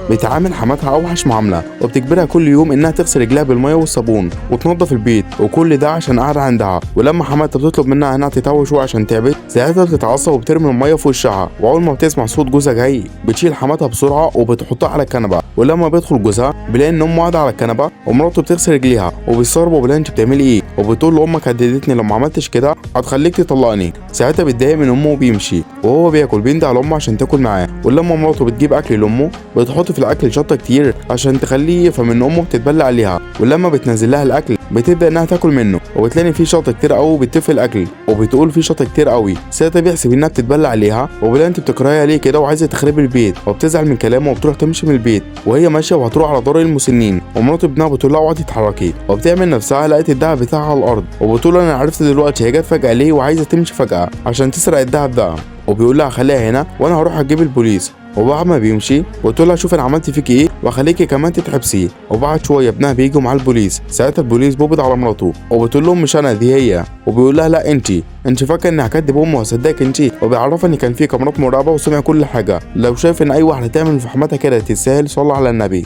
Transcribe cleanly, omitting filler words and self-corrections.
بتعامل حماتها اوحش معامله، وبتجبرها كل يوم انها تغسل رجلها بالميه والصابون وتنظف البيت، وكل ده عشان قاعده عندها. ولما حماتها بتطلب منها انها تتهوى شويه عشان تعبت، ساعتها بتتعصب وبترمي الميه في وشها. واول ما بتسمع صوت جوزها جاي بتشيل حماتها بسرعه وبتحطها على الكنبه. ولما بيدخل جوزها بيلاقي ان امه قاعده على الكنبه ومراته بتغسل رجليها، وبيستغرب وبيلاقي انت بتعملي ايه، وبتقول له امك هددتني لو ما عملتش كده هتخليك تطلقني. ساعتها بيتضايق من امه وبيمشي، وهو بياكل بيندى على امه عشان تاكل معاه. ولما مراته بتجيب اكل لامه بتحط في الاكل شطه كتير عشان تخليه يفهم ان امه بتتبلى عليها. ولما بتنزل لها الاكل بتبدا انها تاكل منه، وبتلاقي فيه شطه كتير قوي بتطفي الاكل، وبتقول فيه شطه كتير قوي. ساعتها بيحسب انها بتتبلى عليها، وبيلاقي انت بتكرهيها ليه كده وعايزه تخربي البيت، وبتزعل من كلامه وبتروح تمشي من البيت. وهي ماشيه وهتروح على دار المسنين، ومرات ابنها بتقول لها اوعي تتحركي، وبتعمل نفسها لقيت الدهب بتاعها على الارض، وبتقول انا عرفت دلوقتي هي جت فجاه ليه وعايزه تمشي فجاه عشان تسرق الدهب ده. وبيقول لها خليها هنا وانا هروح اجيب البوليس. وبعد ما بيمشي بتقول لها شوف انا عملت فيكي ايه واخليكي كمان تتحبسي. وبعد شويه ابنها بيجوا مع البوليس. ساعتها البوليس بيقبض على مراته وبتقول لهم مش انا دي هي. وبيقول لها لا انت فاكره اني هكدب امي وهصدقك انت. وبيعرفها ان كان في كاميرات مراقبه وسمع كل حاجه. لو شايف ان اي واحده تعمل في حماتها كده تستاهل صلى على النبي.